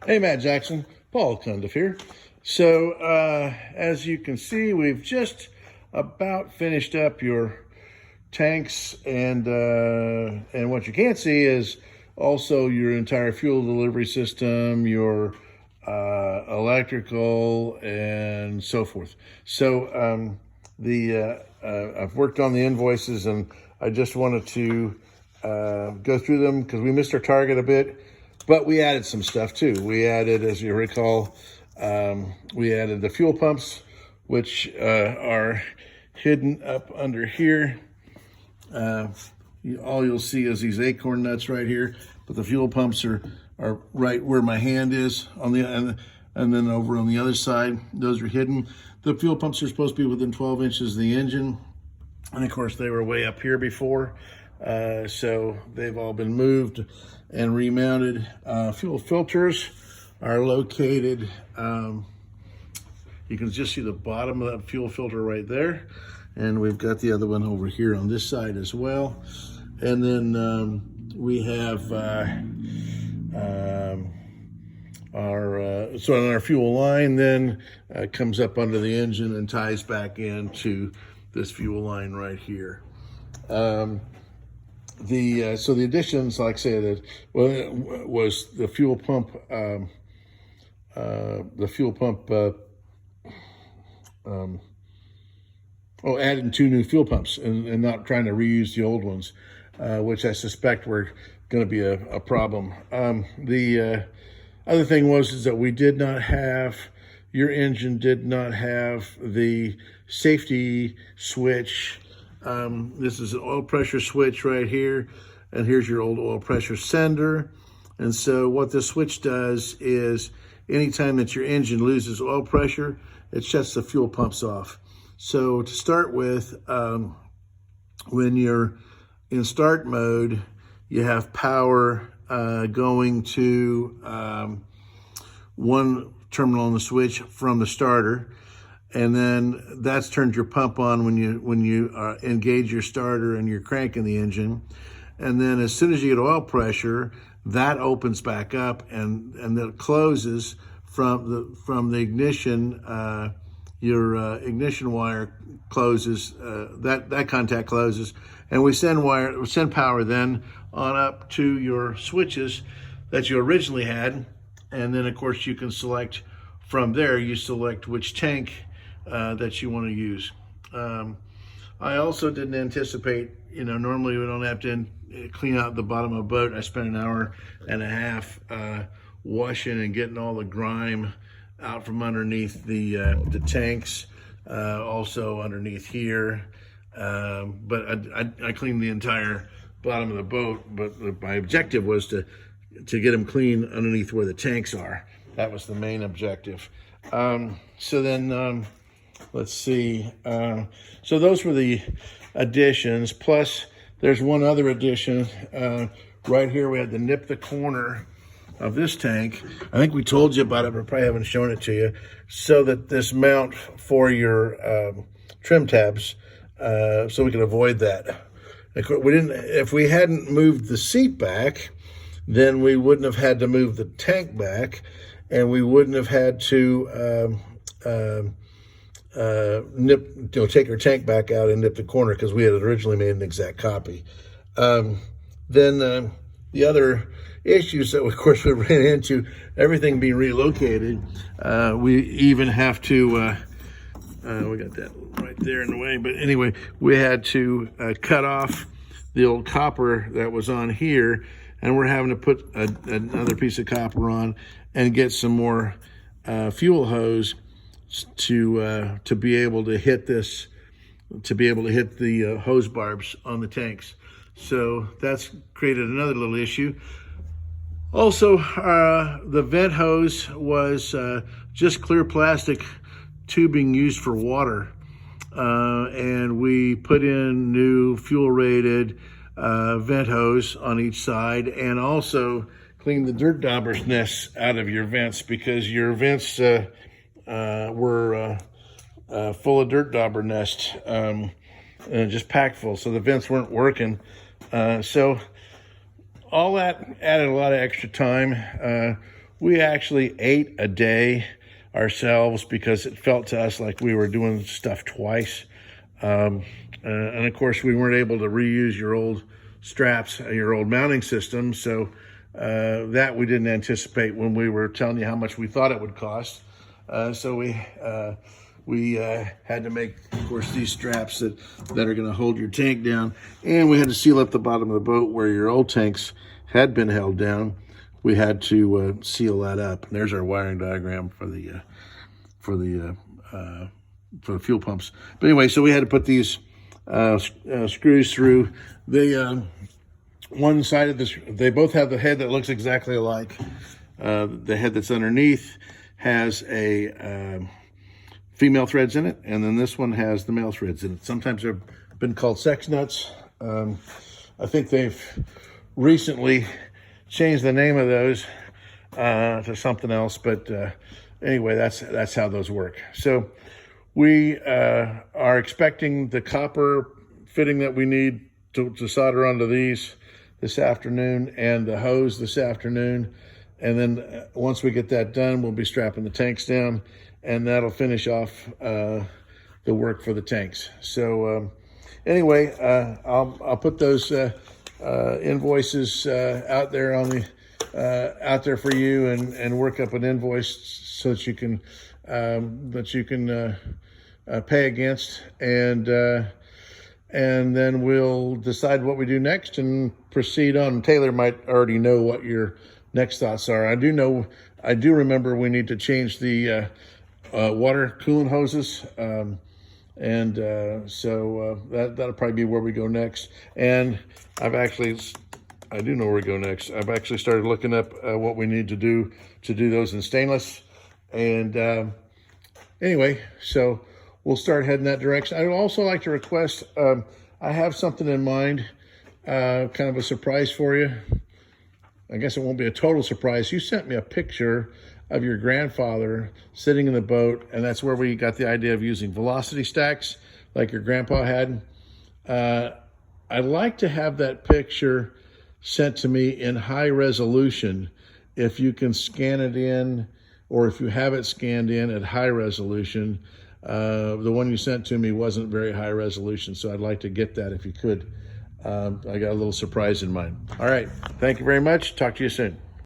Hey, Matt Jackson, Paul Cundiff here. So, as you can see, we've just about finished up your tanks, and what you can't see is also your entire fuel delivery system, your electrical, and so forth. So, I've worked on the invoices, and I just wanted to go through them because we missed our target a bit. But we added some stuff too. We added, as you recall, we added the fuel pumps, which are hidden up under here. All you'll see is these acorn nuts right here, but the fuel pumps are right where my hand is on the and then over on the other side, those are hidden. The fuel pumps are supposed to be within 12 inches of the engine, and of course they were way up here before, so they've all been moved and remounted. Fuel filters are located, you can just see the bottom of that fuel filter right there, and we've got the other one over here on this side as well. And then we have our fuel line then comes up under the engine and ties back into this fuel line right here. So the additions, like I said, was the fuel pump. Adding 2 new fuel pumps and not trying to reuse the old ones, which I suspect were going to be a problem. The other thing is that we did not have, your engine did not have the safety switch. This is an oil pressure switch right here, and here's your old oil pressure sender. And so what this switch does is anytime that your engine loses oil pressure, it shuts the fuel pumps off. So to start with, when you're in start mode, you have power going to one terminal on the switch from the starter, and then that's turned your pump on when you engage your starter and you're cranking the engine. And then as soon as you get oil pressure, that opens back up and then it closes from the ignition. Your ignition wire closes, that contact closes, and we send power then on up to your switches that you originally had. And then of course you can select from there, you select which tank that you want to use. I also didn't anticipate, normally we don't have to clean out the bottom of a boat. I spent an hour and a half washing and getting all the grime out from underneath the tanks, also underneath here. But I cleaned the entire bottom of the boat, but my objective was to get them clean underneath where the tanks are. That was the main objective. So then, let's see. So those were the additions, plus there's one other addition. Right here we had to nip the corner of this tank. I think we told you about it, but probably haven't shown it to you, so that this mount for your trim tabs, so we can avoid that. If we hadn't moved the seat back, then we wouldn't have had to move the tank back, and we wouldn't have had to take our tank back out and nip the corner, because we had originally made an exact copy. Then the other issues that, of course, we ran into, everything being relocated, we even have to, we got that right there in the way, but anyway, we had to cut off the old copper that was on here, and we're having to put another piece of copper on and get some more fuel hose to be able to hit this, to be able to hit the hose barbs on the tanks. So that's created another little issue. Also, the vent hose was just clear plastic tubing used for water, and we put in new fuel rated vent hose on each side, and also cleaned the dirt dauber's nests out of your vents, because your vents were full of dirt dauber nests, just packed full, so the vents weren't working. So all that added a lot of extra time. we actually ate a day ourselves because it felt to us like we were doing stuff twice. And of course, we weren't able to reuse your old straps, your old mounting system. So that we didn't anticipate when we were telling you how much we thought it would cost. So we had to make, of course, these straps that are going to hold your tank down. And we had to seal up the bottom of the boat where your old tanks had been held down. We had to seal that up. And there's our wiring diagram for the fuel pumps. But anyway, so we had to put these screws through. They one side of this, they both have the head that looks exactly alike. The head that's underneath has a female threads in it, and then this one has the male threads in it. Sometimes they've been called sex nuts. I think they've recently changed the name of those to something else, but anyway, that's how those work. So we are expecting the copper fitting that we need to solder onto these this afternoon, and the hose this afternoon. And then once we get that done, we'll be strapping the tanks down, and that'll finish off the work for the tanks. So anyway, I'll put those invoices out there on the out there for you, and work up an invoice so that you can pay against, and then we'll decide what we do next and proceed on. Taylor might already know what your next thoughts are. I do remember we need to change the water coolant hoses, so that'll probably be where we go next. And I do know where we go next. I've actually started looking up what we need to do those in stainless. And anyway, so we'll start heading that direction. I would also like to request, I have something in mind, kind of a surprise for you. I guess it won't be a total surprise. You sent me a picture of your grandfather sitting in the boat, and that's where we got the idea of using velocity stacks like your grandpa had. I'd like to have that picture sent to me in high resolution. If you can scan it in, or if you have it scanned in at high resolution. The one you sent to me wasn't very high resolution, so I'd like to get that if you could. I got a little surprise in mind. All right. Thank you very much. Talk to you soon.